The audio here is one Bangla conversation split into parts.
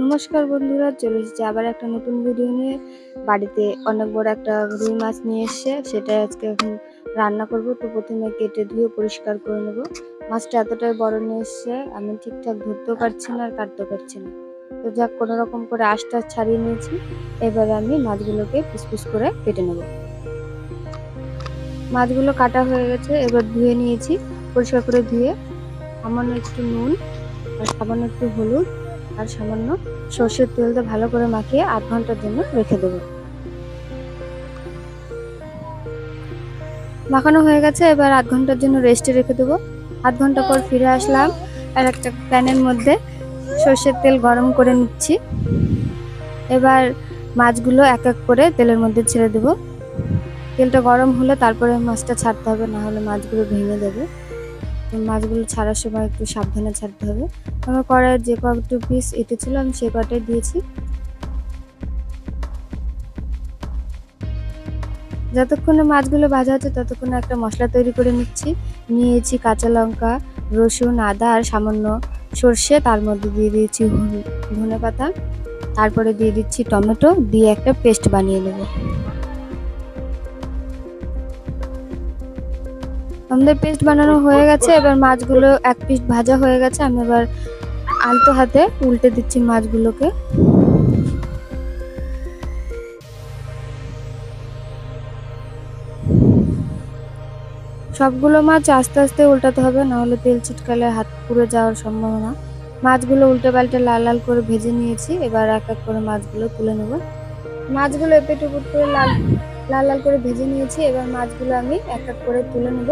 নমস্কার বন্ধুরা, চলে এসেছি আবার একটা নতুন ভিডিও নিয়ে। বাড়িতে অনেক বড় একটা রুই মাছ নিয়ে এসেছে, সেটাই আজকে এখন রান্না করব। তো প্রথমে কেটে ধুয়ে পরিষ্কার করে নেব। মাছটা এতটাই বড় নিয়ে এসেছে, আমি ঠিকঠাক ধরতেও পারছি না আর কাটতেও পারছি না। তো যাক, কোনো রকম করে আঁশটা ছাড়িয়ে নিয়েছি। এবারে আমি মাছগুলোকে পিস পিস করে কেটে নেব। মাছগুলো কাটা হয়ে গেছে, এবার ধুয়ে নিয়েছি। পরিষ্কার করে ধুয়ে সামান্য একটু নুন আর সামান্য একটু হলুদ আর সামান্য সর্ষের তেল দিয়ে ভালো করে মাখিয়ে 8 ঘন্টার জন্য রেখে দেবো। মাখানো হয়ে গেছে, এবার 8 ঘন্টার জন্য রেস্টে রেখে দেবো। 8 ঘন্টা পর ফিরে আসলাম, আর একটা প্যানের মধ্যে সর্ষের তেল গরম করে নিচ্ছি। এবার মাছগুলো এক এক করে তেলের মধ্যে ছেড়ে দেবো। তেলটা গরম হলে তারপরে মাছটা ছাড়তে হবে, না হলে মাছগুলো ভেঙে যাবে। মাছগুলো ছাড়ার সময় একটু সাবধানে ছাড়তে হবে। আমার কড়াইয়ে যে কয়েকটা পিস এঁটেছিল আমি সে কটাই দিয়েছি। যতক্ষণে মাছগুলো ভাজা হচ্ছে ততক্ষণে একটা মশলা তৈরি করে নিয়েছি কাঁচা লঙ্কা, রসুন, আদা আর সামান্য সর্ষে, তার মধ্যে দিয়ে দিয়েছি ধনেপাতা, তারপরে দিয়ে দিচ্ছি টমেটো, দিয়ে একটা পেস্ট বানিয়ে নেব। আমাদের পেস্ট বানানো হয়ে গেছে, এবার মাছগুলো এক পিস ভাজা হয়ে গেছে। আমি এবার আলতো হাতে উল্টে দিচ্ছি মাছগুলোকে। সবগুলো মাছ আস্তে আস্তে উল্টাতে হবে, নাহলে তেল ছিটকালে হাত পুড়ে যাওয়ার সম্ভাবনা। মাছগুলো উল্টে পাল্টে লাল লাল করে ভেজে নিয়েছি, এবার এক এক করে মাছগুলো তুলে নেব। মাছগুলো এপিট ওপিট করে লাল লাল করে ভেজে নিয়েছি, এবার মাছগুলো আমি এক এক করে তুলে নেব।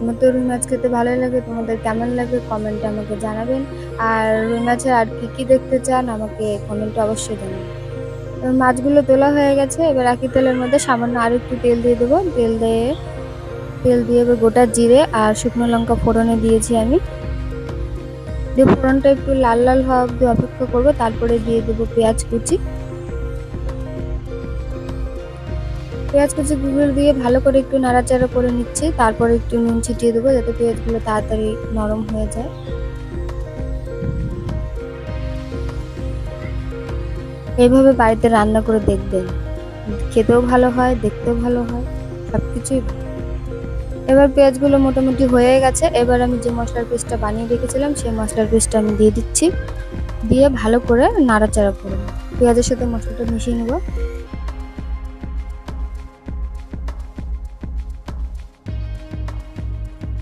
আমার তো রুই মাছ খেতে ভালোই লাগে, তোমাদের কেমন লাগে কমেন্টে আমাকে জানাবেন। আর রুই মাছের আর কি দেখতে চান আমাকে কমেন্টে অবশ্যই জানাবেন। মাছগুলো তোলা হয়ে গেছে, এবার একই তেলের মধ্যে সামান্য আর একটু তেল দিয়ে দেবো। তেল দিয়ে এবার গোটা জিরে আর শুকনো লঙ্কা ফোড়নে দিয়েছি আমি। দিয়ে ফোড়নটা একটু লাল লাল হওয়া অবধি অপেক্ষা করবো, তারপরে দিয়ে দেবো পেঁয়াজ কুচি। পেঁয়াজ কুচিগুলো দিয়ে ভালো করে একটু নাড়াচাড়া করে নিচ্ছি, তারপরে একটু নুন ছিটিয়ে দেবো যাতে পেঁয়াজগুলো তাড়াতাড়ি নরম হয়ে যায়। এইভাবে বাড়িতে রান্না করে দেখবেন, খেতেও ভালো হয়, দেখতেও ভালো হয়, সবকিছুই। এবার পেঁয়াজগুলো মোটামুটি হয়ে গেছে, এবার আমি যে মশলার পেস্টটা বানিয়ে রেখেছিলাম সেই মশলার পেস্টটা আমি দিয়ে দিচ্ছি। দিয়ে ভালো করে নাড়াচাড়া করব, পেঁয়াজের সাথে মশলাটা মিশিয়ে নেব।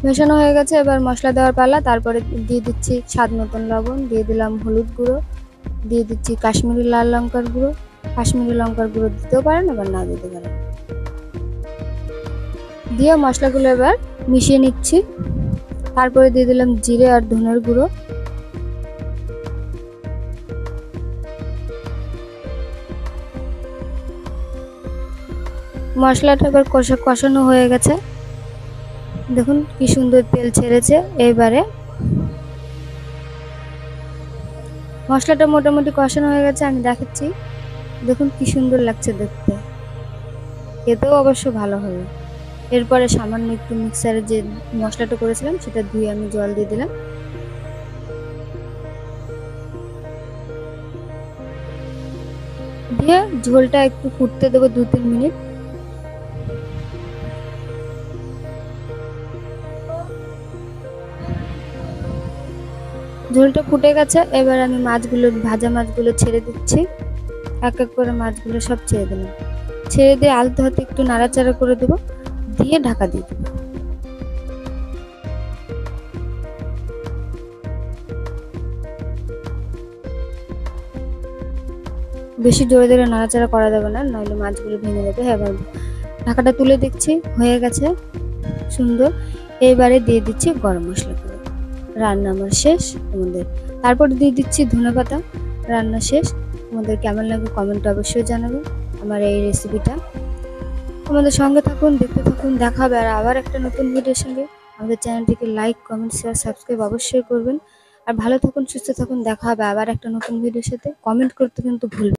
মেশানো হয়ে গেছে, এবার মশলা দেওয়ার পালা। তারপরে দিয়ে দিচ্ছি স্বাদ মতন লবণ, দিয়ে দিলাম হলুদ গুঁড়ো, দিয়ে দিচ্ছি কাশ্মীরি লাল লঙ্কার গুঁড়ো। কাশ্মীরি লঙ্কার গুঁড়ো দিতেও পারেন, আবার না দিতে পারেন। দিয়ে মশলাগুলো এবার মিশিয়ে নিচ্ছি। তারপরে দিয়ে দিলাম জিরে আর ধনের গুঁড়ো। মশলাটা এবার কষানো হয়ে গেছে, দেখুন কি সুন্দর তেল ছেড়েছে। এবারে মশলাটা মোটামুটি কষানো হয়ে গেছে, আমি দেখাচ্ছি। দেখুন কি সুন্দর লাগছে দেখতে, খেতেও অবশ্য ভালো হবে। এরপরে সামান্য একটু মিক্সারে যে মশলাটা করেছিলাম সেটা ধুয়ে আমি জল দিয়ে দিলাম। দিয়ে ঝোলটা একটু ফুটতে দেবো 2-3 মিনিট। ঝোলটা ফুটে গেছে, এবার আমি ভাজা মাছগুলো ছেড়ে দিচ্ছি। এক এক করে মাছগুলো সব ছেড়ে দিলাম। ছেড়ে দিয়ে আলতো হাতে একটু নাড়াচাড়া করে দেবো, দিয়ে ঢাকা দিয়ে দেবো। বেশি জোরে জোরে নাড়াচাড়া করা যাবে না, নইলে মাছগুলো ভেঙে যাবে। এবার ঢাকাটা তুলে দেখছি, হয়ে গেছে সুন্দর। এবারে দিয়ে দিচ্ছি গরম মশলা করে। রান্না আমার শেষ তোমাদের। তারপর দিয়ে দিচ্ছি ধনেপাতা। রান্না শেষ। তোমাদের কেমন লাগে কমেন্টে অবশ্যই জানাবে আমার এই রেসিপিটা। আমাদের সঙ্গে থাকুন, দেখতে থাকুন, দেখা হবে আর আবার একটা নতুন ভিডিওর সঙ্গে। আমাদের চ্যানেলটিকে লাইক, কমেন্ট, শেয়ার, সাবস্ক্রাইব অবশ্যই করবেন। আর ভালো থাকুন, সুস্থ থাকুন, দেখা হবে আবার একটা নতুন ভিডিওর সাথে। কমেন্ট করতে কিন্তু ভুলবেন না।